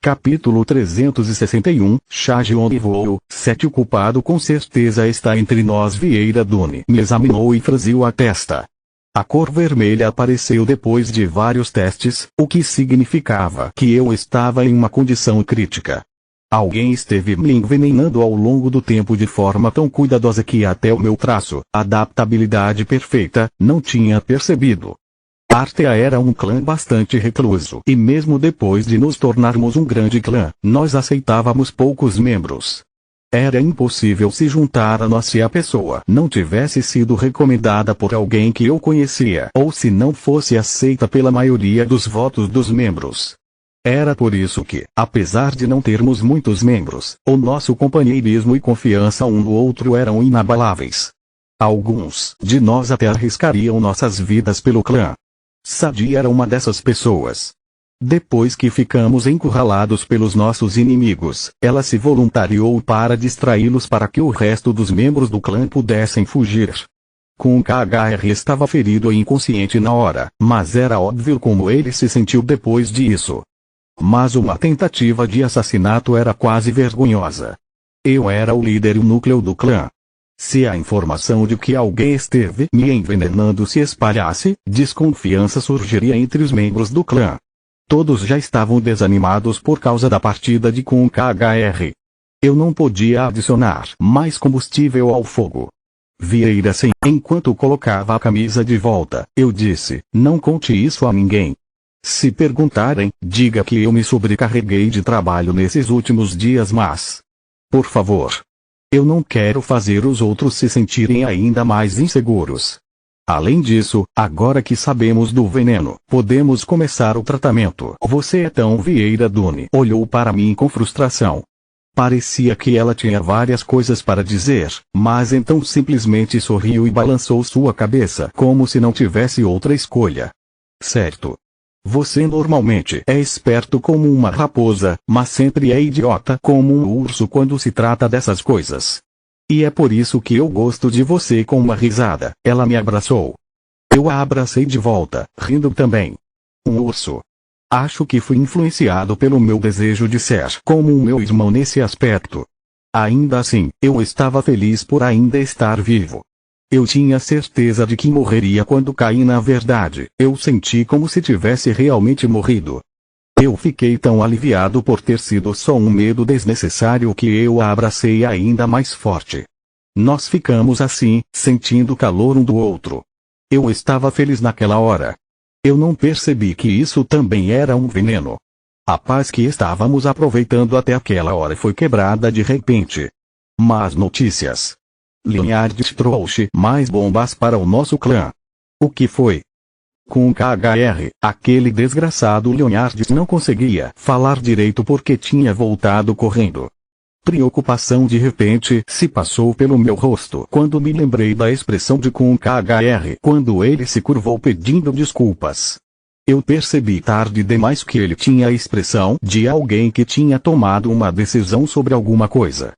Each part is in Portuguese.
Capítulo 361, Shajion e Voo, 7. O culpado com certeza está entre nós. Vieira Dune me examinou e franziu a testa. A cor vermelha apareceu depois de vários testes, o que significava que eu estava em uma condição crítica. Alguém esteve me envenenando ao longo do tempo de forma tão cuidadosa que até o meu traço, adaptabilidade perfeita, não tinha percebido. Artea era um clã bastante recluso e mesmo depois de nos tornarmos um grande clã, nós aceitávamos poucos membros. Era impossível se juntar a nós se a pessoa não tivesse sido recomendada por alguém que eu conhecia ou se não fosse aceita pela maioria dos votos dos membros. Era por isso que, apesar de não termos muitos membros, o nosso companheirismo e confiança um no outro eram inabaláveis. Alguns de nós até arriscariam nossas vidas pelo clã. Sadi era uma dessas pessoas. Depois que ficamos encurralados pelos nossos inimigos, ela se voluntariou para distraí-los para que o resto dos membros do clã pudessem fugir. Kun KHR estava ferido e inconsciente na hora, mas era óbvio como ele se sentiu depois disso. Mas uma tentativa de assassinato era quase vergonhosa. Eu era o líder e o núcleo do clã. Se a informação de que alguém esteve me envenenando se espalhasse, desconfiança surgiria entre os membros do clã. Todos já estavam desanimados por causa da partida de Kun KHR. Eu não podia adicionar mais combustível ao fogo. Vieira sim. Enquanto colocava a camisa de volta, eu disse, não conte isso a ninguém. Se perguntarem, diga que eu me sobrecarreguei de trabalho nesses últimos dias, mas... por favor. Eu não quero fazer os outros se sentirem ainda mais inseguros. Além disso, agora que sabemos do veneno, podemos começar o tratamento. Você é tão... Vieira Dune olhou para mim com frustração. Parecia que ela tinha várias coisas para dizer, mas então simplesmente sorriu e balançou sua cabeça como se não tivesse outra escolha. Certo. Você normalmente é esperto como uma raposa, mas sempre é idiota como um urso quando se trata dessas coisas. E é por isso que eu gosto de você. Com uma risada, ela me abraçou. Eu a abracei de volta, rindo também. Um urso. Acho que fui influenciado pelo meu desejo de ser como o meu irmão nesse aspecto. Ainda assim, eu estava feliz por ainda estar vivo. Eu tinha certeza de que morreria quando caí. Na verdade, eu senti como se tivesse realmente morrido. Eu fiquei tão aliviado por ter sido só um medo desnecessário que eu a abracei ainda mais forte. Nós ficamos assim, sentindo o calor um do outro. Eu estava feliz naquela hora. Eu não percebi que isso também era um veneno. A paz que estávamos aproveitando até aquela hora foi quebrada de repente. Más notícias. Leonhard trouxe mais bombas para o nosso clã. O que foi? Com KHR, aquele desgraçado Leonhard não conseguia falar direito porque tinha voltado correndo. Preocupação de repente se passou pelo meu rosto quando me lembrei da expressão de Kun KHR quando ele se curvou pedindo desculpas. Eu percebi tarde demais que ele tinha a expressão de alguém que tinha tomado uma decisão sobre alguma coisa.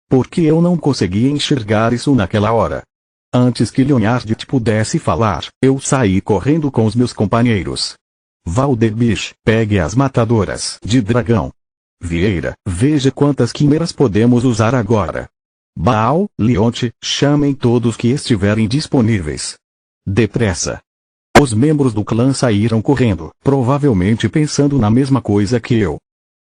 Porque eu não conseguia enxergar isso naquela hora. Antes que Leonhard pudesse falar, eu saí correndo com os meus companheiros. Valderbich, pegue as matadoras de dragão. Vieira, veja quantas quimeras podemos usar agora. Baal, Leonte, chamem todos que estiverem disponíveis. Depressa. Os membros do clã saíram correndo, provavelmente pensando na mesma coisa que eu.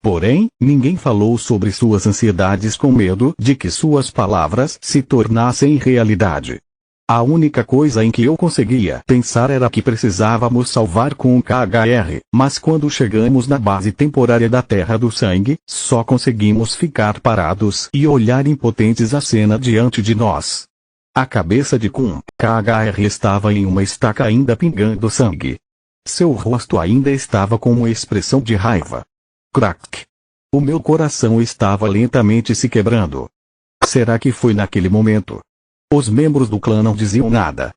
Porém, ninguém falou sobre suas ansiedades com medo de que suas palavras se tornassem realidade. A única coisa em que eu conseguia pensar era que precisávamos salvar com o KHR, mas quando chegamos na base temporária da Terra do Sangue, só conseguimos ficar parados e olhar impotentes a cena diante de nós. A cabeça de Kun KHR estava em uma estaca ainda pingando sangue. Seu rosto ainda estava com uma expressão de raiva. Crack! O meu coração estava lentamente se quebrando. Será que foi naquele momento? Os membros do clã não diziam nada.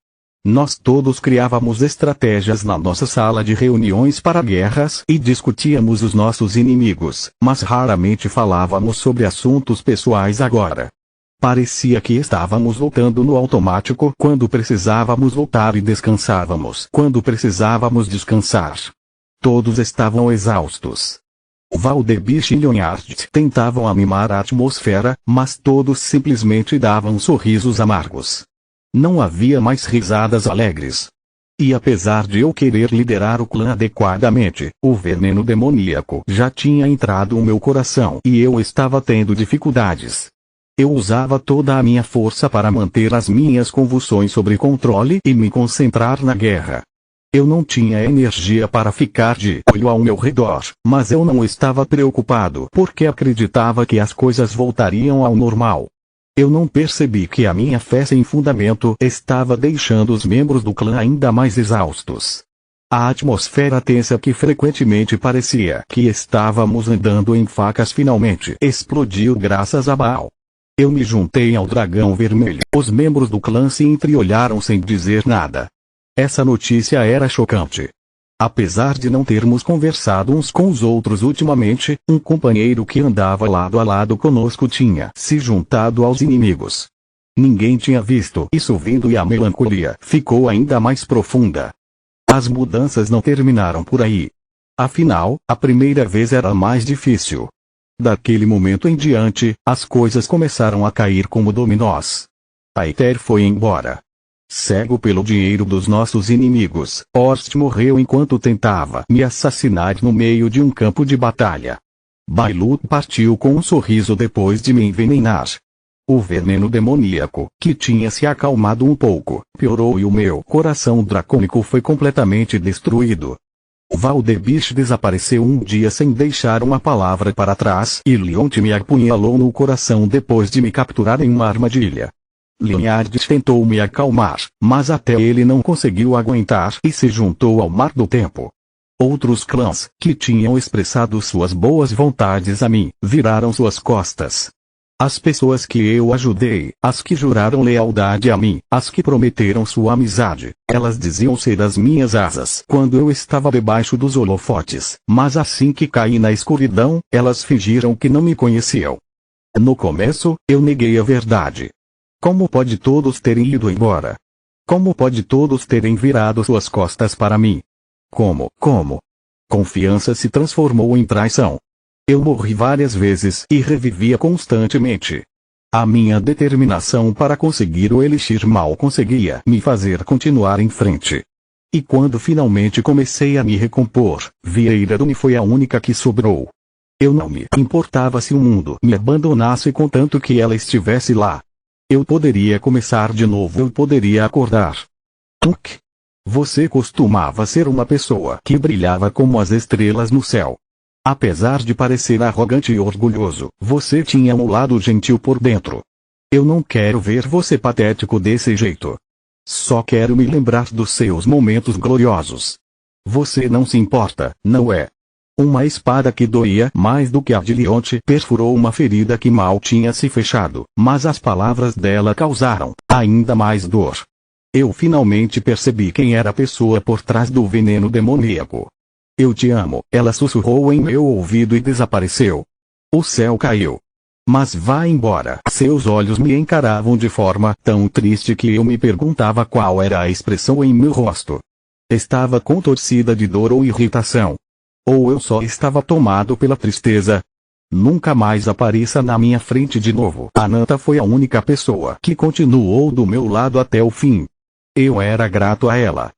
Nós todos criávamos estratégias na nossa sala de reuniões para guerras e discutíamos os nossos inimigos, mas raramente falávamos sobre assuntos pessoais agora. Parecia que estávamos voltando no automático quando precisávamos voltar e descansávamos quando precisávamos descansar. Todos estavam exaustos. Valdebich e Leonard tentavam animar a atmosfera, mas todos simplesmente davam sorrisos amargos. Não havia mais risadas alegres. E apesar de eu querer liderar o clã adequadamente, o veneno demoníaco já tinha entrado no meu coração e eu estava tendo dificuldades. Eu usava toda a minha força para manter as minhas convulsões sob controle e me concentrar na guerra. Eu não tinha energia para ficar de olho ao meu redor, mas eu não estava preocupado porque acreditava que as coisas voltariam ao normal. Eu não percebi que a minha fé sem fundamento estava deixando os membros do clã ainda mais exaustos. A atmosfera tensa que frequentemente parecia que estávamos andando em facas finalmente explodiu graças a Baal. Eu me juntei ao dragão vermelho. Os membros do clã se entreolharam sem dizer nada. Essa notícia era chocante. Apesar de não termos conversado uns com os outros ultimamente, um companheiro que andava lado a lado conosco tinha se juntado aos inimigos. Ninguém tinha visto isso vindo e a melancolia ficou ainda mais profunda. As mudanças não terminaram por aí. Afinal, a primeira vez era mais difícil. Daquele momento em diante, as coisas começaram a cair como dominós. Aether foi embora. Cego pelo dinheiro dos nossos inimigos, Horst morreu enquanto tentava me assassinar no meio de um campo de batalha. Bailut partiu com um sorriso depois de me envenenar. O veneno demoníaco, que tinha se acalmado um pouco, piorou e o meu coração dracônico foi completamente destruído. Valdebich desapareceu um dia sem deixar uma palavra para trás e Leonte me apunhalou no coração depois de me capturar em uma armadilha. Leonard tentou me acalmar, mas até ele não conseguiu aguentar e se juntou ao Mar do Tempo. Outros clãs, que tinham expressado suas boas vontades a mim, viraram suas costas. As pessoas que eu ajudei, as que juraram lealdade a mim, as que prometeram sua amizade, elas diziam ser as minhas asas quando eu estava debaixo dos holofotes, mas assim que caí na escuridão, elas fingiram que não me conheciam. No começo, eu neguei a verdade. Como pode todos terem ido embora? Como pode todos terem virado suas costas para mim? Como? Confiança se transformou em traição. Eu morri várias vezes e revivia constantemente. A minha determinação para conseguir o Elixir mal conseguia me fazer continuar em frente. E quando finalmente comecei a me recompor, Vieira Dune foi a única que sobrou. Eu não me importava se o mundo me abandonasse contanto que ela estivesse lá. Eu poderia começar de novo, eu poderia acordar. Tuck. Você costumava ser uma pessoa que brilhava como as estrelas no céu. Apesar de parecer arrogante e orgulhoso, você tinha um lado gentil por dentro. Eu não quero ver você patético desse jeito. Só quero me lembrar dos seus momentos gloriosos. Você não se importa, não é? Uma espada que doía mais do que a de Leonte perfurou uma ferida que mal tinha se fechado, mas as palavras dela causaram ainda mais dor. Eu finalmente percebi quem era a pessoa por trás do veneno demoníaco. Eu te amo, ela sussurrou em meu ouvido e desapareceu. O céu caiu. Mas vá embora. Seus olhos me encaravam de forma tão triste que eu me perguntava qual era a expressão em meu rosto. Estava contorcida de dor ou irritação. Ou eu só estava tomado pela tristeza. Nunca mais apareça na minha frente de novo. Ananta foi a única pessoa que continuou do meu lado até o fim. Eu era grato a ela.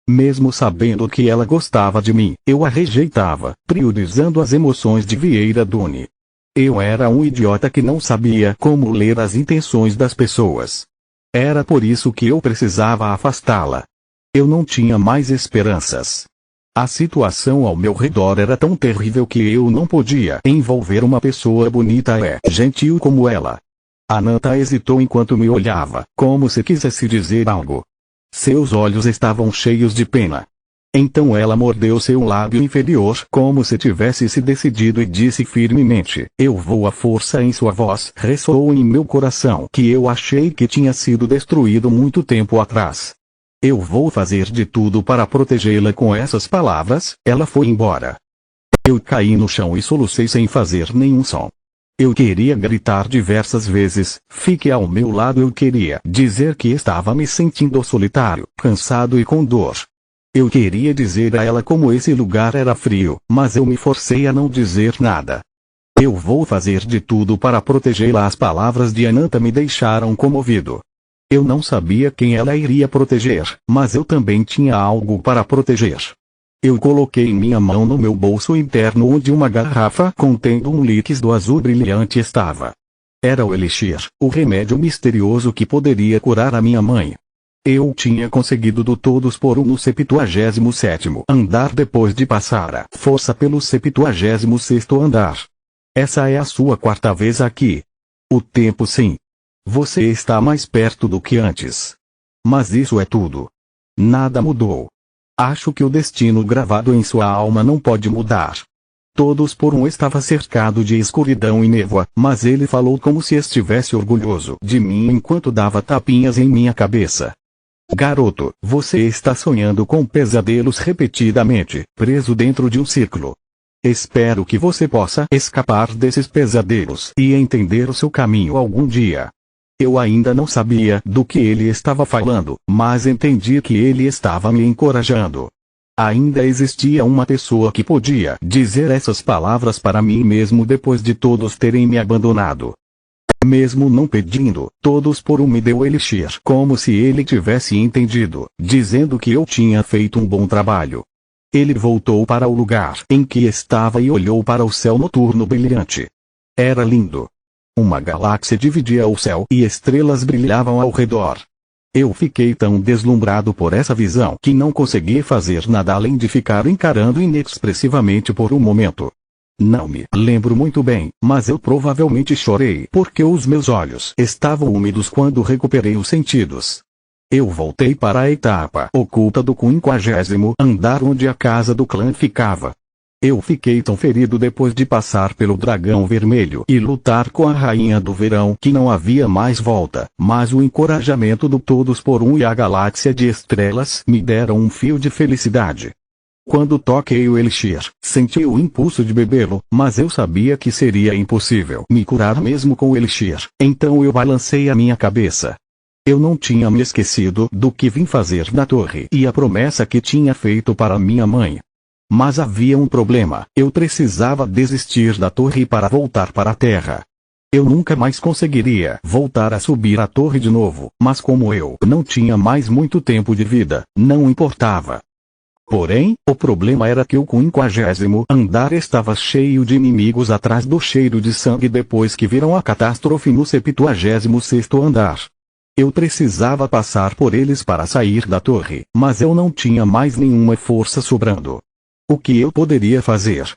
Mesmo sabendo que ela gostava de mim, eu a rejeitava, priorizando as emoções de Vieira Dune. Eu era um idiota que não sabia como ler as intenções das pessoas. Era por isso que eu precisava afastá-la. Eu não tinha mais esperanças. A situação ao meu redor era tão terrível que eu não podia envolver uma pessoa bonita e gentil como ela. Ananta hesitou enquanto me olhava, como se quisesse dizer algo. Seus olhos estavam cheios de pena. Então ela mordeu seu lábio inferior como se tivesse se decidido e disse firmemente, eu vou. A força em sua voz ressoou em meu coração que eu achei que tinha sido destruído muito tempo atrás. Eu vou fazer de tudo para protegê-la. Com essas palavras, ela foi embora. Eu caí no chão e solucei sem fazer nenhum som. Eu queria gritar diversas vezes, fique ao meu lado. Eu queria dizer que estava me sentindo solitário, cansado e com dor. Eu queria dizer a ela como esse lugar era frio, mas eu me forcei a não dizer nada. Eu vou fazer de tudo para protegê-la. As palavras de Ananta me deixaram comovido. Eu não sabia quem ela iria proteger, mas eu também tinha algo para proteger. Eu coloquei minha mão no meu bolso interno onde uma garrafa contendo um líquido azul brilhante estava. Era o elixir, o remédio misterioso que poderia curar a minha mãe. Eu tinha conseguido do todos por um no 77º andar depois de passar a força pelo 76º andar. Essa é a sua quarta vez aqui. O tempo sim. Você está mais perto do que antes. Mas isso é tudo. Nada mudou. Acho que o destino gravado em sua alma não pode mudar. Todos por um estava cercado de escuridão e névoa, mas ele falou como se estivesse orgulhoso de mim enquanto dava tapinhas em minha cabeça. Garoto, você está sonhando com pesadelos repetidamente, preso dentro de um círculo. Espero que você possa escapar desses pesadelos e entender o seu caminho algum dia. Eu ainda não sabia do que ele estava falando, mas entendi que ele estava me encorajando. Ainda existia uma pessoa que podia dizer essas palavras para mim mesmo depois de todos terem me abandonado. Mesmo não pedindo, todos por um me deu elixir como se ele tivesse entendido, dizendo que eu tinha feito um bom trabalho. Ele voltou para o lugar em que estava e olhou para o céu noturno brilhante. Era lindo. Uma galáxia dividia o céu e estrelas brilhavam ao redor. Eu fiquei tão deslumbrado por essa visão que não consegui fazer nada além de ficar encarando inexpressivamente por um momento. Não me lembro muito bem, mas eu provavelmente chorei porque os meus olhos estavam úmidos quando recuperei os sentidos. Eu voltei para a etapa oculta do 50º andar onde a casa do clã ficava. Eu fiquei tão ferido depois de passar pelo dragão vermelho e lutar com a rainha do verão que não havia mais volta, mas o encorajamento do todos por um e a galáxia de estrelas me deram um fio de felicidade. Quando toquei o elixir, senti o impulso de bebê-lo, mas eu sabia que seria impossível me curar mesmo com o elixir, então eu balancei a minha cabeça. Eu não tinha me esquecido do que vim fazer na torre e a promessa que tinha feito para minha mãe. Mas havia um problema, eu precisava desistir da torre para voltar para a terra. Eu nunca mais conseguiria voltar a subir a torre de novo, mas como eu não tinha mais muito tempo de vida, não importava. Porém, o problema era que o 50º andar estava cheio de inimigos atrás do cheiro de sangue depois que viram a catástrofe no 76º andar. Eu precisava passar por eles para sair da torre, mas eu não tinha mais nenhuma força sobrando. O que eu poderia fazer?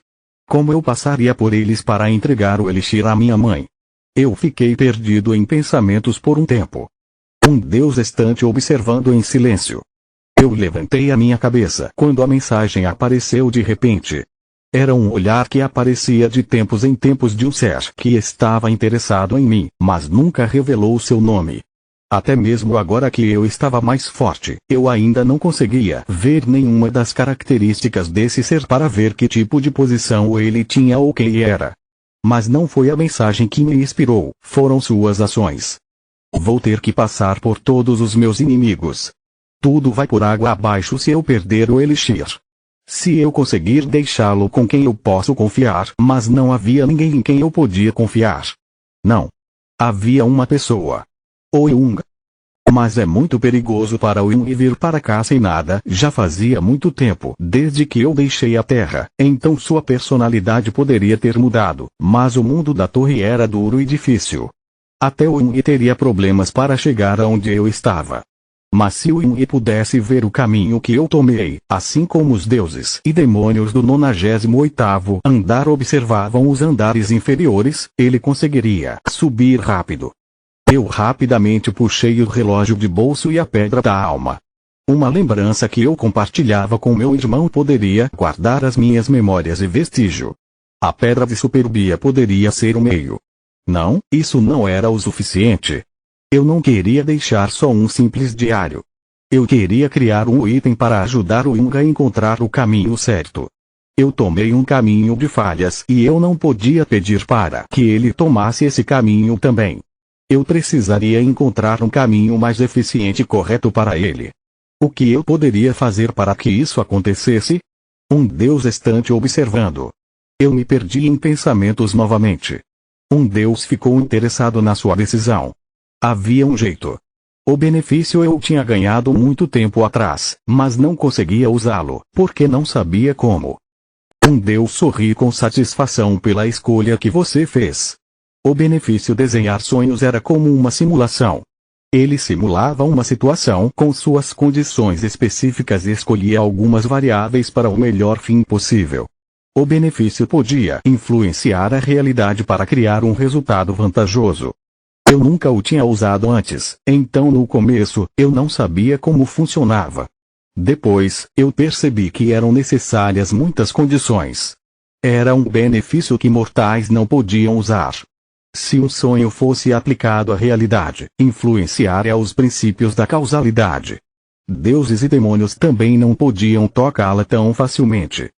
Como eu passaria por eles para entregar o elixir à minha mãe? Eu fiquei perdido em pensamentos por um tempo. Um deus estante observando em silêncio. Eu levantei a minha cabeça quando a mensagem apareceu de repente. Era um olhar que aparecia de tempos em tempos de um ser que estava interessado em mim, mas nunca revelou seu nome. Até mesmo agora que eu estava mais forte, eu ainda não conseguia ver nenhuma das características desse ser para ver que tipo de posição ele tinha ou quem era. Mas não foi a mensagem que me inspirou, foram suas ações. Vou ter que passar por todos os meus inimigos. Tudo vai por água abaixo se eu perder o elixir. Se eu conseguir deixá-lo com quem eu posso confiar, mas não havia ninguém em quem eu podia confiar. Não. Havia uma pessoa. O Yung. Mas é muito perigoso para o Yung vir para cá sem nada. Já fazia muito tempo desde que eu deixei a Terra, então sua personalidade poderia ter mudado, mas o mundo da torre era duro e difícil. Até o Yung teria problemas para chegar aonde eu estava. Mas se o Yung pudesse ver o caminho que eu tomei, assim como os deuses e demônios do 98º andar observavam os andares inferiores, ele conseguiria subir rápido. Eu rapidamente puxei o relógio de bolso e a pedra da alma. Uma lembrança que eu compartilhava com meu irmão poderia guardar as minhas memórias e vestígio. A pedra de superbia poderia ser o meio. Não, isso não era o suficiente. Eu não queria deixar só um simples diário. Eu queria criar um item para ajudar o Yung a encontrar o caminho certo. Eu tomei um caminho de falhas e eu não podia pedir para que ele tomasse esse caminho também. Eu precisaria encontrar um caminho mais eficiente e correto para ele. O que eu poderia fazer para que isso acontecesse? Um Deus estante observando. Eu me perdi em pensamentos novamente. Um Deus ficou interessado na sua decisão. Havia um jeito. O benefício eu tinha ganhado muito tempo atrás, mas não conseguia usá-lo, porque não sabia como. Um Deus sorri com satisfação pela escolha que você fez. O benefício desenhar sonhos era como uma simulação. Ele simulava uma situação com suas condições específicas e escolhia algumas variáveis para o melhor fim possível. O benefício podia influenciar a realidade para criar um resultado vantajoso. Eu nunca o tinha usado antes, então no começo, eu não sabia como funcionava. Depois, eu percebi que eram necessárias muitas condições. Era um benefício que mortais não podiam usar. Se um sonho fosse aplicado à realidade, influenciaria os princípios da causalidade. Deuses e demônios também não podiam tocá-la tão facilmente.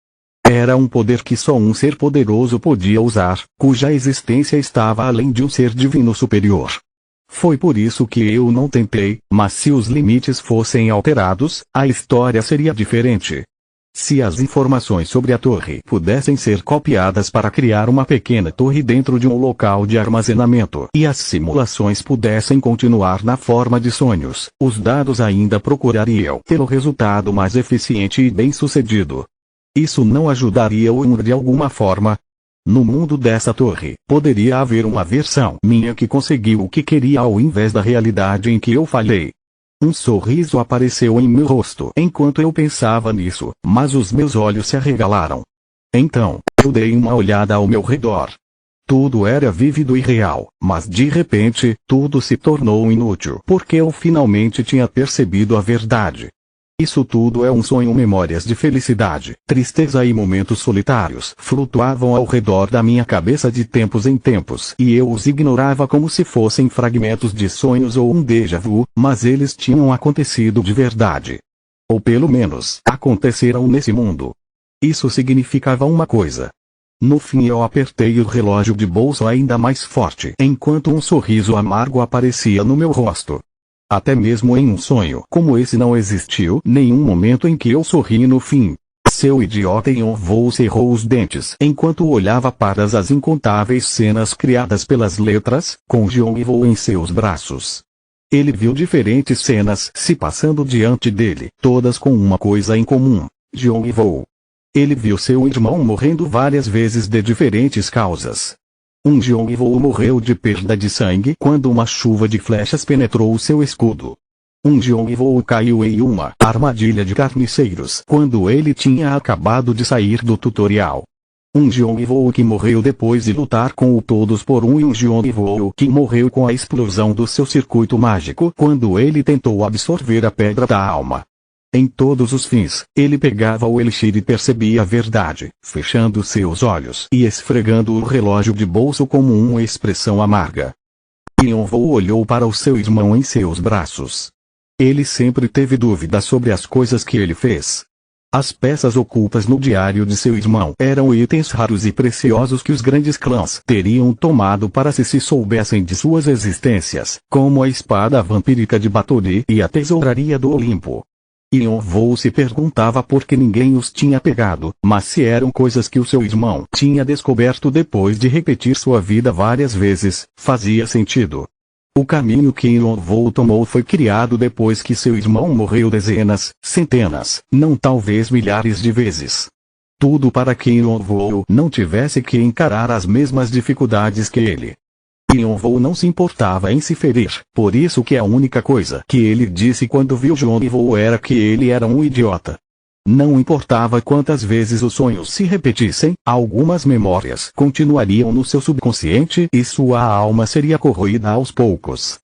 Era um poder que só um ser poderoso podia usar, cuja existência estava além de um ser divino superior. Foi por isso que eu não tentei, mas se os limites fossem alterados, a história seria diferente. Se as informações sobre a torre pudessem ser copiadas para criar uma pequena torre dentro de um local de armazenamento e as simulações pudessem continuar na forma de sonhos, os dados ainda procurariam pelo resultado mais eficiente e bem-sucedido. Isso não ajudaria o de alguma forma? No mundo dessa torre, poderia haver uma versão minha que conseguiu o que queria ao invés da realidade em que eu falhei. Um sorriso apareceu em meu rosto enquanto eu pensava nisso, mas os meus olhos se arregalaram. Então, eu dei uma olhada ao meu redor. Tudo era vívido e real, mas de repente, tudo se tornou inútil porque eu finalmente tinha percebido a verdade. Isso tudo é um sonho. Memórias de felicidade, tristeza e momentos solitários flutuavam ao redor da minha cabeça de tempos em tempos e eu os ignorava como se fossem fragmentos de sonhos ou um déjà vu, mas eles tinham acontecido de verdade. Ou pelo menos, aconteceram nesse mundo. Isso significava uma coisa. No fim eu apertei o relógio de bolso ainda mais forte enquanto um sorriso amargo aparecia no meu rosto. Até mesmo em um sonho como esse não existiu nenhum momento em que eu sorri no fim. Seu idiota em um voo cerrou os dentes enquanto olhava para as incontáveis cenas criadas pelas letras, com Jong-woo em seus braços. Ele viu diferentes cenas se passando diante dele, todas com uma coisa em comum: Jong-woo. Ele viu seu irmão morrendo várias vezes de diferentes causas. Um Jong-woo morreu de perda de sangue quando uma chuva de flechas penetrou seu escudo. Um Jong-woo caiu em uma armadilha de carniceiros quando ele tinha acabado de sair do tutorial. Um Jong-woo que morreu depois de lutar com o Todos por um e um Jong-woo que morreu com a explosão do seu circuito mágico quando ele tentou absorver a pedra da alma. Em todos os fins, ele pegava o elixir e percebia a verdade, fechando seus olhos e esfregando o relógio de bolso como uma expressão amarga. Yeon-woo olhou para o seu irmão em seus braços. Ele sempre teve dúvidas sobre as coisas que ele fez. As peças ocultas no diário de seu irmão eram itens raros e preciosos que os grandes clãs teriam tomado para se soubessem de suas existências, como a espada vampírica de Bathory e a tesouraria do Olimpo. Yeon-woo se perguntava por que ninguém os tinha pegado, mas se eram coisas que o seu irmão tinha descoberto depois de repetir sua vida várias vezes, fazia sentido. O caminho que Yeon-woo tomou foi criado depois que seu irmão morreu dezenas, centenas, não talvez milhares de vezes. Tudo para que Yeon-woo não tivesse que encarar as mesmas dificuldades que ele. Yeon-woo não se importava em se ferir, por isso que a única coisa que ele disse quando viu Jong-woo era que ele era um idiota. Não importava quantas vezes os sonhos se repetissem, algumas memórias continuariam no seu subconsciente e sua alma seria corroída aos poucos.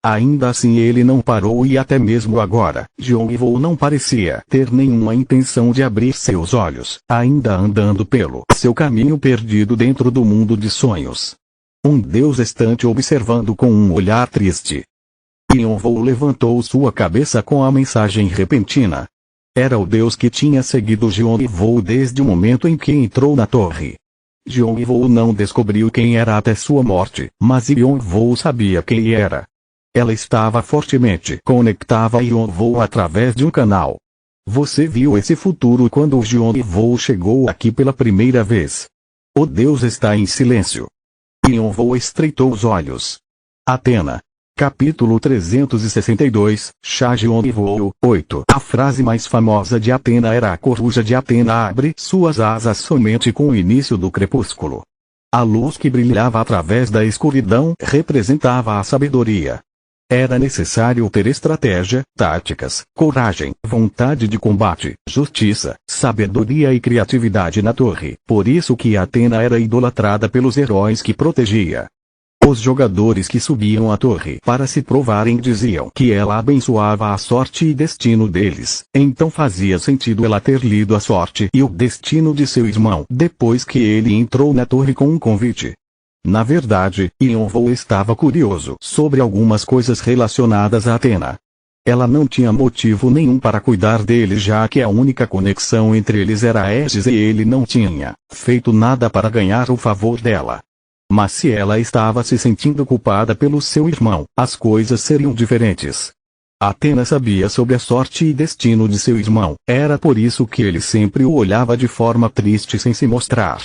Ainda assim ele não parou e até mesmo agora, Jong-woo não parecia ter nenhuma intenção de abrir seus olhos, ainda andando pelo seu caminho perdido dentro do mundo de sonhos. Um Deus estante observando com um olhar triste. Yeon-woo levantou sua cabeça com a mensagem repentina. Era o Deus que tinha seguido Jong-woo desde o momento em que entrou na torre. Jong-woo não descobriu quem era até sua morte, mas Yeon-woo sabia quem era. Ela estava fortemente conectada a Yonvou através de um canal. Você viu esse futuro quando o Yonvou chegou aqui pela primeira vez. O Deus está em silêncio. Yonvou estreitou os olhos. Atena. Capítulo 362, Chá Yonvou, 8. A frase mais famosa de Atena era: a coruja de Atena abre suas asas somente com o início do crepúsculo. A luz que brilhava através da escuridão representava a sabedoria. Era necessário ter estratégia, táticas, coragem, vontade de combate, justiça, sabedoria e criatividade na torre. Por isso que Atena era idolatrada pelos heróis que protegia. Os jogadores que subiam à torre para se provarem diziam que ela abençoava a sorte e destino deles. Então fazia sentido ela ter lido a sorte e o destino de seu irmão depois que ele entrou na torre com um convite. Na verdade, Yonvou estava curioso sobre algumas coisas relacionadas a Atena. Ela não tinha motivo nenhum para cuidar dele, já que a única conexão entre eles era Aegis e ele não tinha feito nada para ganhar o favor dela. Mas se ela estava se sentindo culpada pelo seu irmão, as coisas seriam diferentes. Atena sabia sobre a sorte e destino de seu irmão, era por isso que ele sempre o olhava de forma triste sem se mostrar.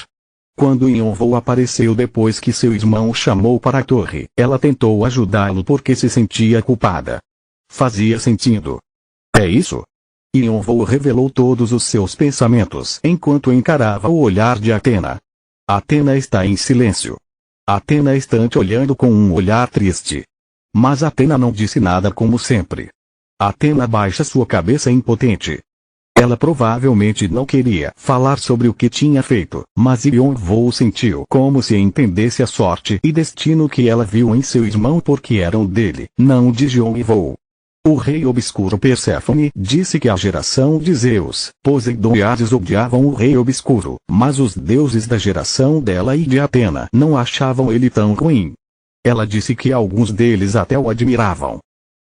Quando Yonvou apareceu depois que seu irmão o chamou para a torre, ela tentou ajudá-lo porque se sentia culpada. Fazia sentido. É isso? Yonvou revelou todos os seus pensamentos enquanto encarava o olhar de Atena. Atena está em silêncio. Atena está olhando com um olhar triste. Mas Atena não disse nada como sempre. Atena baixa sua cabeça impotente. Ela provavelmente não queria falar sobre o que tinha feito, mas Yonvou sentiu como se entendesse a sorte e destino que ela viu em seu irmão porque eram dele, não de Yonvou. O rei obscuro Perséfone disse que a geração de Zeus, Poseidon e Hades odiavam o rei obscuro, mas os deuses da geração dela e de Atena não achavam ele tão ruim. Ela disse que alguns deles até o admiravam.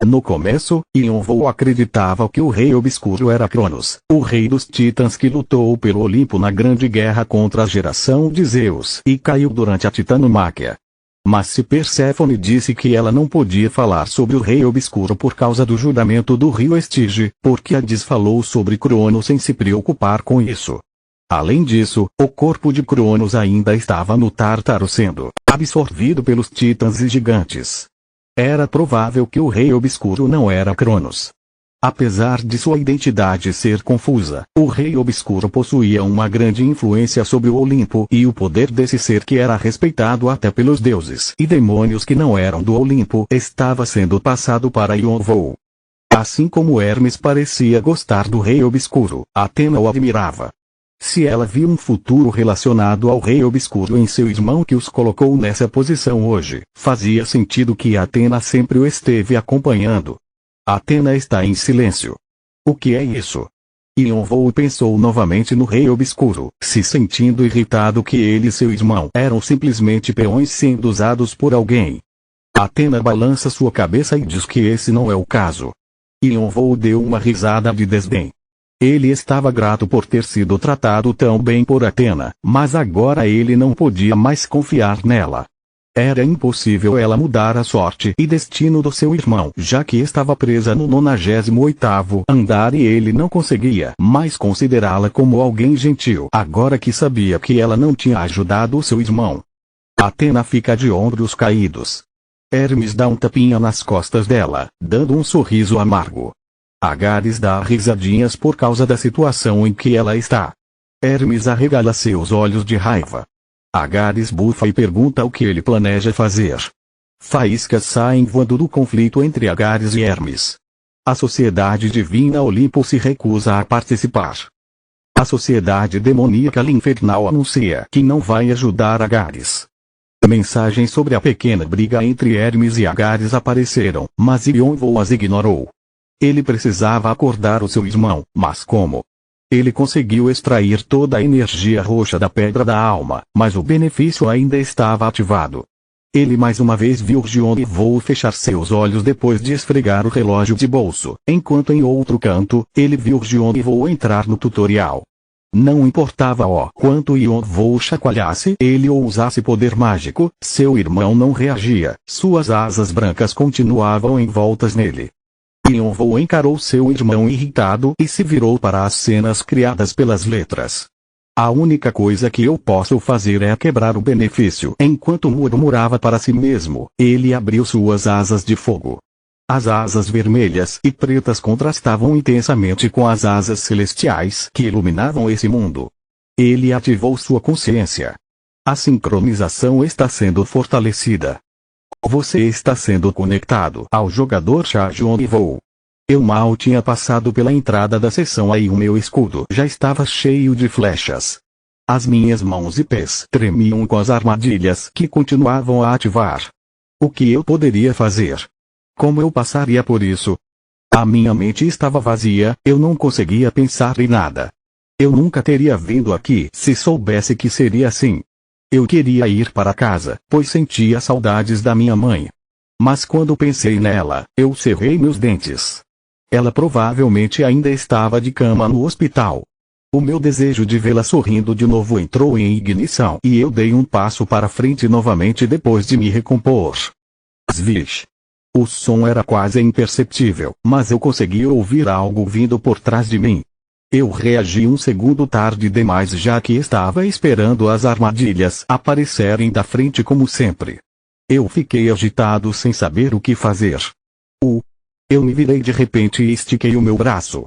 No começo, Yonvou acreditava que o rei obscuro era Cronos, o rei dos titãs que lutou pelo Olimpo na grande guerra contra a geração de Zeus e caiu durante a titanomáquia. Mas se Perséfone disse que ela não podia falar sobre o rei obscuro por causa do juramento do rio Estige, porque Hades falou sobre Cronos sem se preocupar com isso. Além disso, o corpo de Cronos ainda estava no Tártaro sendo absorvido pelos titãs e gigantes. Era provável que o rei obscuro não era Cronos. Apesar de sua identidade ser confusa, o rei obscuro possuía uma grande influência sobre o Olimpo e o poder desse ser que era respeitado até pelos deuses e demônios que não eram do Olimpo estava sendo passado para Yonvou. Assim como Hermes parecia gostar do rei obscuro, Atena o admirava. Se ela viu um futuro relacionado ao rei obscuro em seu irmão que os colocou nessa posição hoje, fazia sentido que Atena sempre o esteve acompanhando. Atena está em silêncio. O que é isso? Yonvou pensou novamente no rei obscuro, se sentindo irritado que ele e seu irmão eram simplesmente peões sendo usados por alguém. Atena balança sua cabeça e diz que esse não é o caso. Yonvou deu uma risada de desdém. Ele estava grato por ter sido tratado tão bem por Atena, mas agora ele não podia mais confiar nela. Era impossível ela mudar a sorte e destino do seu irmão, já que estava presa no 98º andar e ele não conseguia mais considerá-la como alguém gentil, agora que sabia que ela não tinha ajudado o seu irmão. Atena fica de ombros caídos. Hermes dá um tapinha nas costas dela, dando um sorriso amargo. Agares dá risadinhas por causa da situação em que ela está. Hermes arregala seus olhos de raiva. Agares bufa e pergunta o que ele planeja fazer. Faíscas saem voando do conflito entre Agares e Hermes. A Sociedade Divina Olimpo se recusa a participar. A Sociedade Demoníaca Infernal anuncia que não vai ajudar Agares. Mensagens sobre a pequena briga entre Hermes e Agares apareceram, mas Yonvou as ignorou. Ele precisava acordar o seu irmão, mas como? Ele conseguiu extrair toda a energia roxa da Pedra da Alma, mas o benefício ainda estava ativado. Ele mais uma vez viu Yonvou fechar seus olhos depois de esfregar o relógio de bolso, enquanto em outro canto, ele viu Yonvou entrar no tutorial. Não importava o quanto Yonvou chacoalhasse ele ou usasse poder mágico, seu irmão não reagia, suas asas brancas continuavam envoltas nele. Yonvou encarou seu irmão irritado e se virou para as cenas criadas pelas letras. A única coisa que eu posso fazer é quebrar o benefício. Enquanto murmurava para si mesmo, ele abriu suas asas de fogo. As asas vermelhas e pretas contrastavam intensamente com as asas celestiais que iluminavam esse mundo. Ele ativou sua consciência. A sincronização está sendo fortalecida. Você está sendo conectado ao jogador Xiaoyonvou. Eu mal tinha passado pela entrada da sessão e o meu escudo já estava cheio de flechas. As minhas mãos e pés tremiam com as armadilhas que continuavam a ativar. O que eu poderia fazer? Como eu passaria por isso? A minha mente estava vazia, eu não conseguia pensar em nada. Eu nunca teria vindo aqui se soubesse que seria assim. Eu queria ir para casa, pois sentia saudades da minha mãe. Mas quando pensei nela, eu cerrei meus dentes. Ela provavelmente ainda estava de cama no hospital. O meu desejo de vê-la sorrindo de novo entrou em ignição e eu dei um passo para frente novamente depois de me recompor. Svish! O som era quase imperceptível, mas eu consegui ouvir algo vindo por trás de mim. Eu reagi um segundo tarde demais já que estava esperando as armadilhas aparecerem da frente como sempre. Eu fiquei agitado sem saber o que fazer. Eu me virei de repente e estiquei o meu braço.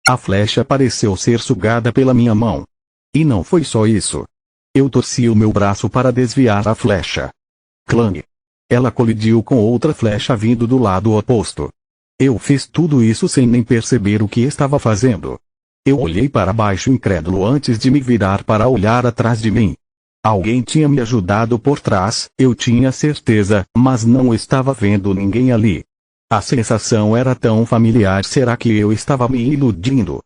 A flecha pareceu ser sugada pela minha mão. E não foi só isso. Eu torci o meu braço para desviar a flecha. Clang! Ela colidiu com outra flecha vindo do lado oposto. Eu fiz tudo isso sem nem perceber o que estava fazendo. Eu olhei para baixo incrédulo antes de me virar para olhar atrás de mim. Alguém tinha me ajudado por trás, eu tinha certeza, mas não estava vendo ninguém ali. A sensação era tão familiar. Será que eu estava me iludindo?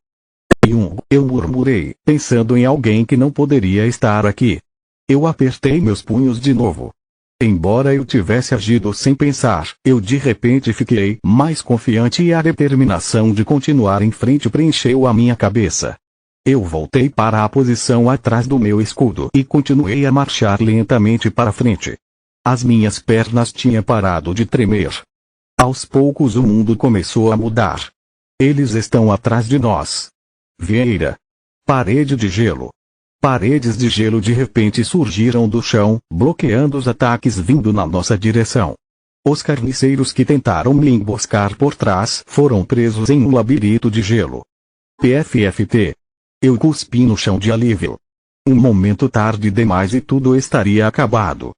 Eu murmurei, pensando em alguém que não poderia estar aqui. Eu apertei meus punhos de novo. Embora eu tivesse agido sem pensar, eu de repente fiquei mais confiante e a determinação de continuar em frente preencheu a minha cabeça. Eu voltei para a posição atrás do meu escudo e continuei a marchar lentamente para frente. As minhas pernas tinham parado de tremer. Aos poucos o mundo começou a mudar. Eles estão atrás de nós. Vieira. Parede de gelo. Paredes de gelo de repente surgiram do chão, bloqueando os ataques vindo na nossa direção. Os carniceiros que tentaram me emboscar por trás foram presos em um labirinto de gelo. PFFT. Eu cuspi no chão de alívio. Um momento tarde demais e tudo estaria acabado.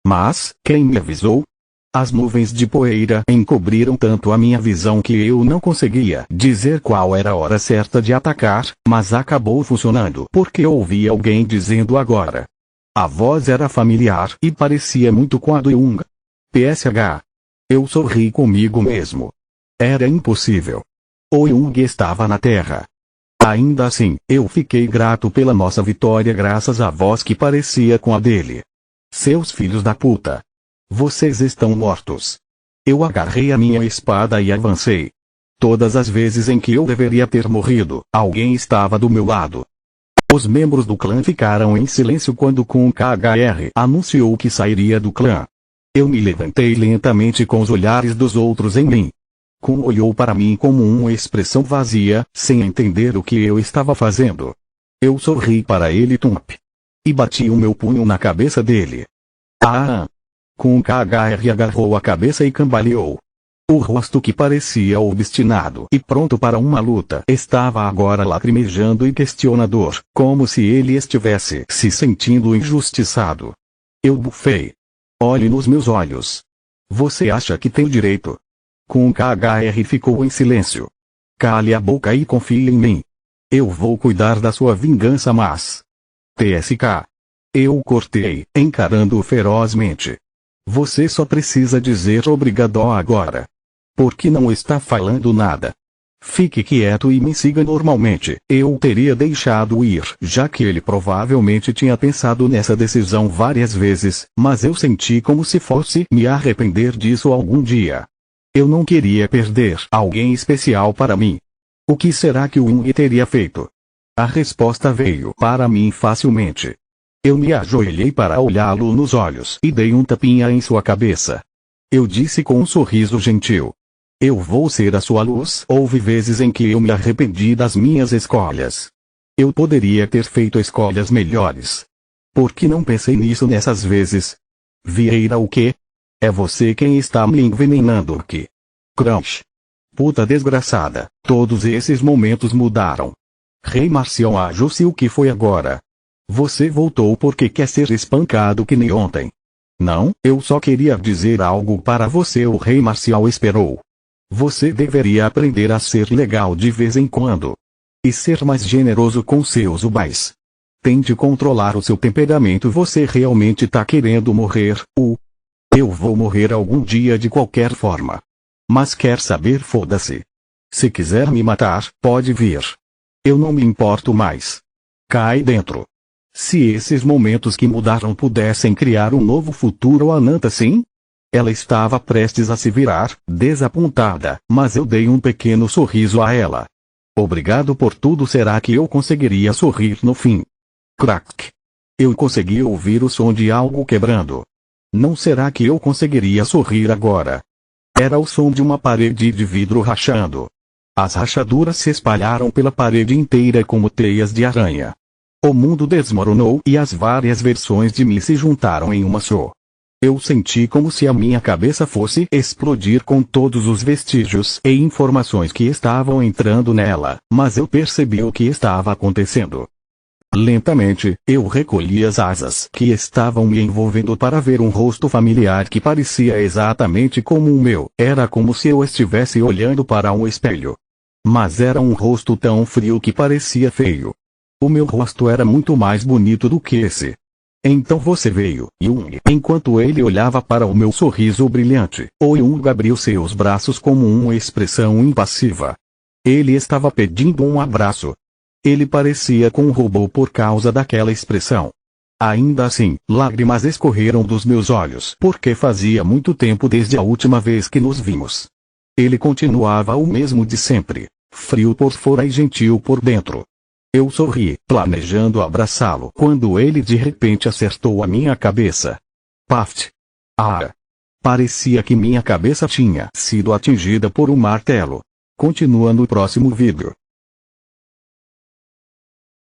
Mas, quem me avisou? As nuvens de poeira encobriram tanto a minha visão que eu não conseguia dizer qual era a hora certa de atacar, mas acabou funcionando porque ouvi alguém dizendo agora. A voz era familiar e parecia muito com a do Yung. PSH. Eu sorri comigo mesmo. Era impossível. O Yung estava na Terra. Ainda assim, eu fiquei grato pela nossa vitória graças à voz que parecia com a dele. Seus filhos da puta. Vocês estão mortos. Eu agarrei a minha espada e avancei. Todas as vezes em que eu deveria ter morrido, alguém estava do meu lado. Os membros do clã ficaram em silêncio quando Kun KHR anunciou que sairia do clã. Eu me levantei lentamente com os olhares dos outros em mim. Kun olhou para mim como uma expressão vazia, sem entender o que eu estava fazendo. Eu sorri para ele e bati o meu punho na cabeça dele. Kun KHR agarrou a cabeça e cambaleou. O rosto que parecia obstinado e pronto para uma luta estava agora lacrimejando e questionador, como se ele estivesse se sentindo injustiçado. Eu bufei. Olhe nos meus olhos. Você acha que tem direito? Kun KHR ficou em silêncio. Cale a boca e confie em mim. Eu vou cuidar da sua vingança, mas... TSK. Eu cortei, encarando-o ferozmente. Você só precisa dizer obrigado agora. Por que não está falando nada? Fique quieto e me siga normalmente. Eu teria deixado ir, já que ele provavelmente tinha pensado nessa decisão várias vezes, mas eu senti como se fosse me arrepender disso algum dia. Eu não queria perder alguém especial para mim. O que será que o Yung teria feito? A resposta veio para mim facilmente. Eu me ajoelhei para olhá-lo nos olhos e dei um tapinha em sua cabeça. Eu disse com um sorriso gentil: eu vou ser a sua luz. Houve vezes em que eu me arrependi das minhas escolhas. Eu poderia ter feito escolhas melhores. Por que não pensei nisso nessas vezes? Vieira, o quê? É você quem está me envenenando aqui. Crunch. Puta desgraçada, todos esses momentos mudaram. Rei Marcial, ajuste o que foi agora. Você voltou porque quer ser espancado que nem ontem. Não, eu só queria dizer algo para você. O Rei Marcial esperou. Você deveria aprender a ser legal de vez em quando. E ser mais generoso com seus ubais. Tente controlar o seu temperamento. Você realmente tá querendo morrer? Eu vou morrer algum dia de qualquer forma. Mas quer saber, foda-se. Se quiser me matar, pode vir. Eu não me importo mais. Cai dentro. Se esses momentos que mudaram pudessem criar um novo futuro, Ananta, sim? Ela estava prestes a se virar, desapontada, mas eu dei um pequeno sorriso a ela. Obrigado por tudo. Será que eu conseguiria sorrir no fim? Crack. Eu consegui ouvir o som de algo quebrando. Não será que eu conseguiria sorrir agora? Era o som de uma parede de vidro rachando. As rachaduras se espalharam pela parede inteira como teias de aranha. O mundo desmoronou e as várias versões de mim se juntaram em uma só. Eu senti como se a minha cabeça fosse explodir com todos os vestígios e informações que estavam entrando nela, mas eu percebi o que estava acontecendo. Lentamente, eu recolhi as asas que estavam me envolvendo para ver um rosto familiar que parecia exatamente como o meu. Era como se eu estivesse olhando para um espelho. Mas era um rosto tão frio que parecia feio. O meu rosto era muito mais bonito do que esse. Então você veio, Jung. Enquanto ele olhava para o meu sorriso brilhante, o Jung abriu seus braços como uma expressão impassiva. Ele estava pedindo um abraço. Ele parecia com um robô por causa daquela expressão. Ainda assim, lágrimas escorreram dos meus olhos porque fazia muito tempo desde a última vez que nos vimos. Ele continuava o mesmo de sempre, frio por fora e gentil por dentro. Eu sorri, planejando abraçá-lo, quando ele de repente acertou a minha cabeça. Paft! Ah! Parecia que minha cabeça tinha sido atingida por um martelo. Continua no próximo vídeo.